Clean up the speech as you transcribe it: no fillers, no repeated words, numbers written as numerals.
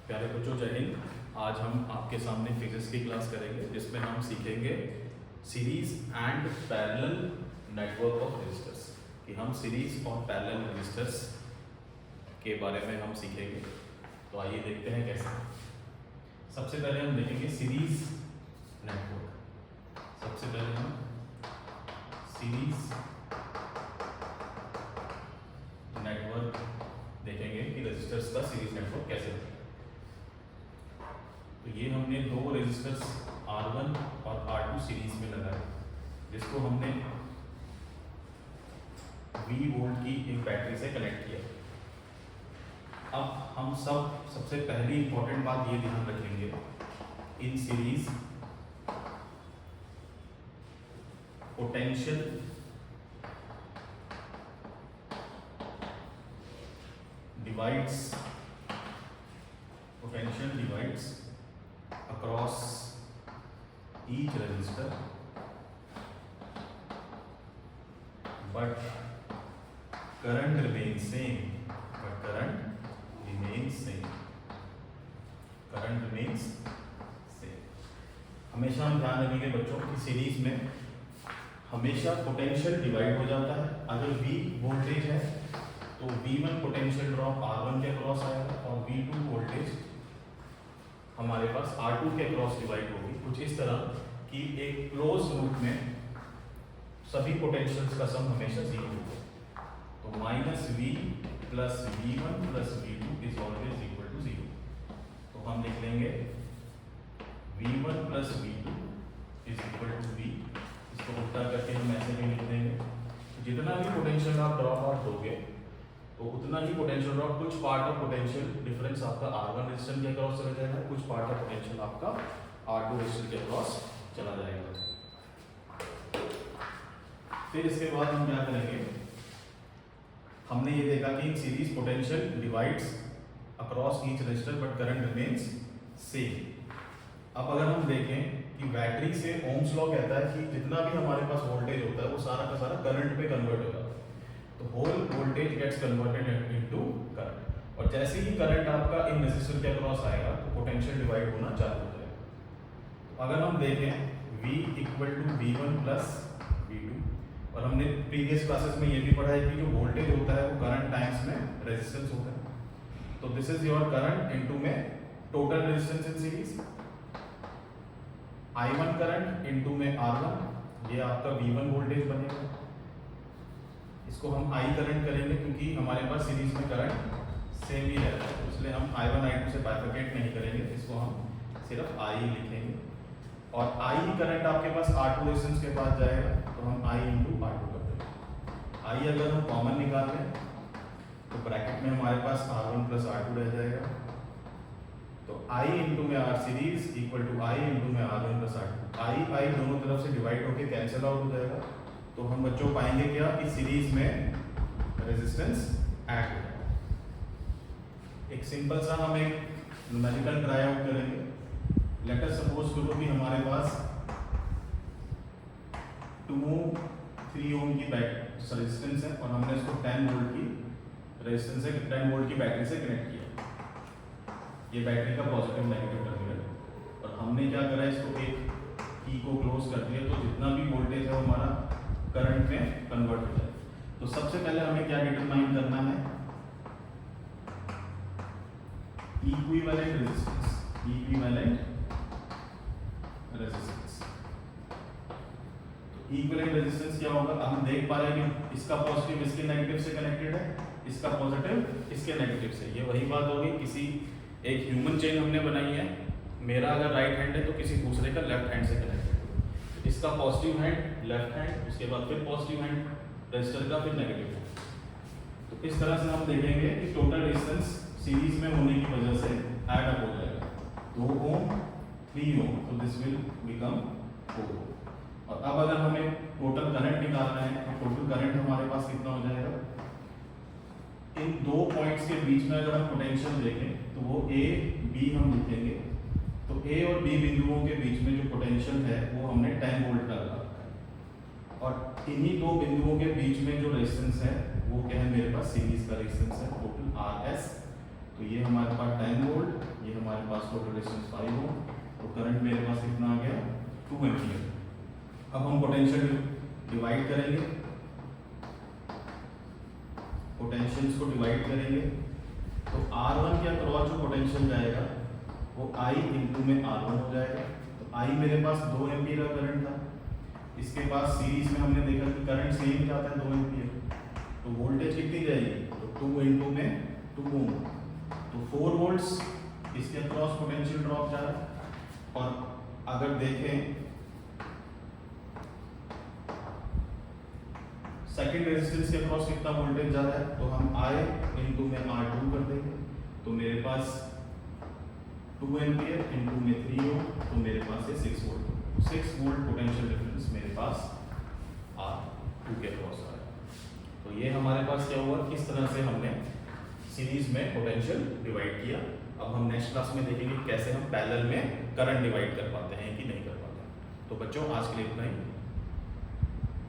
प्यारे बच्चों, जय हिंद। आज हम आपके सामने फिजिक्स की क्लास करेंगे जिसमें हम सीखेंगे series and parallel network of resistors. कि हम सीरीज और पैरेलल रेजिस्टर्स के बारे में हम सीखेंगे। तो आइए देखते हैं कैसे। सबसे पहले हम देखेंगे सीरीज नेटवर्क। सबसे पहले हम सीरीज नेटवर्क देखेंगे कि रेजिस्टर्स का सीरीज नेटवर्क कैसे होता है। तो ये हमने दो रेजिस्टर्स R1 और R2 सीरीज में लगाए, जिसको हमने V वोल्ट की एक बैटरी से कनेक्ट किया। अब हम सबसे पहली इंपॉर्टेंट बात ये ध्यान रखेंगे, in series potential divides across each resistor, but current remains same. हमेशा हम ध्यान रखेंगे बच्चों कि सीरीज में हमेशा पोटेंशियल डिवाइड हो जाता है। अगर V वोल्टेज है तो V1 पोटेंशियल ड्रॉप R1 के क्रॉस आएगा और V2 वोल्टेज हमारे पास R2 के क्रॉस डिवाइड होगी। कुछ इस तरह कि एक क्लोज लूप में सभी पोटेंशियल्स का सम हमेशा 0 होगा। तो -V plus V1 plus V2 is always equal to 0। तो हम लिख लेंगे V1 plus V2 is equal to V। इसको उल्टा करके हम ऐसे भी लिख देंगे। तो जितना भी पोटेंशियल आप ड्रॉप आउट दोगे तो उतना ही पोटेंशियल ड्रॉप, कुछ पार्ट ऑफ पोटेंशियल डिफरेंस आपका R1 रेजिस्टेंस के क्रॉस चला जाएगा, कुछ पार्ट ऑफ पोटेंशियल आपका R2 रेजिस्टेंस के क्रॉस चला जाएगा। फिर इसके बाद हम क्या करेंगे, हमने ये देखा कि series potential divides across each resistor but current remains same. अब अगर हम देखें कि बैटरी से ओम्स लॉ कहता है कि जितना भी हमारे पास वोल्टेज होता है वो सारा का सारा करंट पे कन्वर्ट होगा। तो whole voltage gets converted into current, और जैसे ही करंट आपका इन रेजिस्टर के अक्रॉस आएगा तो पोटेंशियल डिवाइड होना चालू हो जाएगा। तो अगर हम देखें V equal to V1 plus V2, और हमने प्रीवियस क्लासेस में ये भी पढ़ा है कि जो वोल्टेज होता है वो करंट टाइम्स में रेजिस्टेंस होता है। तो this is your current into में total resistance in series, I1 current into में R1, ये आपका V1 वोल्टेज बनेगा। इसको हम I करंट करेंगे क्योंकि हमारे पास सीरीज में करंट सेम ही रहता है, इसलिए हम I1 I2 से बाइफरकेट नहीं करेंगे, इसको हम सिर्फ I लिखेंगे। और I करंट आपके पास R2 रेजिस्टेंस के पास जाएगा तो हम I इंटू R2 कर देंगे। I अगर हम कॉमन निकाल लें तो ब्रैकेट में हमारे पास R1 प्लस R2 रह जाएगा। तो I इंटू में R series equal to I into में R1 प्लस R2। I दोनों तरफ से डिवाइड होकर कैंसिल आउट हो जाएगा। तो हम बच्चों पाएंगे क्या कि सीरीज में रेजिस्टेंस ऐड हो जाएगा। एक सिंपल सा हम एक न्यूमेरिकल ट्राई आउट करेंगे। लेट अस सपोज करो कि हमारे पास 2-3 ओम की रेजिस्टेंस है और हमने इसको 10 वोल्ट की रेजिस्टेंस से 10 वोल्ट की बैटरी से कनेक्ट किया। ये बैटरी का पॉजिटिव नेगेटिव टर्मिनल, और हमने क्या करा, इसको एक की को क्लोज कर दिया। तो जितना भी वोल्टेज है वो हमारा करंट में कन्वर्ट हो जाए। तो सबसे पहले हमें क्या डिटरमाइन करना है, इक्विवेलेंट रेजिस्टेंस। तो इक्विवेलेंट रेजिस्टेंस क्या होगा, हम देख पा रहे हैं कि इसका पॉजिटिव इसके नेगेटिव से कनेक्टेड है, इसका पॉजिटिव इसके नेगेटिव से। ये वही बात होगी, किसी एक ह्यूमन चेन हमने बनाई है, मेरा अगर राइट हैंड है तो किसी दूसरे का लेफ्ट हैंड से कनेक्टेड। इसका पॉजिटिव हैंड लेफ्ट हैंड, उसके बाद फिर पॉजिटिव हैंड रेजिस्टर का, फिर नेगेटिव हैंड। तो इस तरह से हम देखेंगे कि टोटल रेजिस्टेंस सीरीज में होने की वजह से ऐड अप हो जाएगा। 2 ओम 3 ओम, तो दिस विल बिकम 4 ओम। और अब अगर हमें टोटल करंट निकालना है तो टोटल करंट हमारे पास कितना हो जाएगा, इन दो पॉइंट्स के बीच में अगर हम पोटेंशियल देखें तो वो A B हम लिखेंगे। तो A और B बिंदुओं के बीच में जो पोटेंशियल है वो हमने 10 वोल्ट का लगा रखा है, और इन्हीं दो बिंदुओं के बीच में जो रेजिस्टेंस है वो क्या है, मेरे पास सीरीज का रेजिस्टेंस है टोटल RS। तो ये हमारे पास 10 वोल्ट, ये रेजिस्टेंस 5 ओम, तो करंट मेरे पास कितना आ गया 2 एम्पियर। अब हम पोटेंशियल डिवाइड करेंगे, पोटेंशियल्स को डिवाइड करेंगे, तो R1 के अक्रॉस जो पोटेंशियल जाएगा वो I इंटू में R1 हो जाएगा। तो I मेरे पास 2 एम्पियर का करंट था, इसके पास सीरीज में हमने देखा कि करंट सेम जाता है 2 एम्पियर, तो वोल्टेज कितनी जाएगी, तो 2 इंटू में 2 ओम, तो 4 वोल्ट्स इसके अक्रॉस पोटेंशियल ड्रॉप जा रहा है। और अगर देखें सेकंड रेजिस्टेंस के अक्रॉस कितना वोल्टेज जा रहा है, तो हम I इंटू में R2 कर देंगे, तो मेरे पास 2 एम्पियर इंटू में 3 ओम, तो मेरे पास है 6 वोल्ट। 6 वोल्ट पोटेंशियल डिफरेंस मेरे पास R2 के अक्रॉस आ रहा है। तो ये हमारे पास क्या हुआ, किस तरह से हमने सीरीज में पोटेंशियल डिवाइड किया। अब हम नेक्स्ट क्लास में देखेंगे कैसे हम पैरेलल में करंट डिवाइड कर पाते हैं कि नहीं कर पाते हैं। तो बच्चों आज के लिए इतना ही।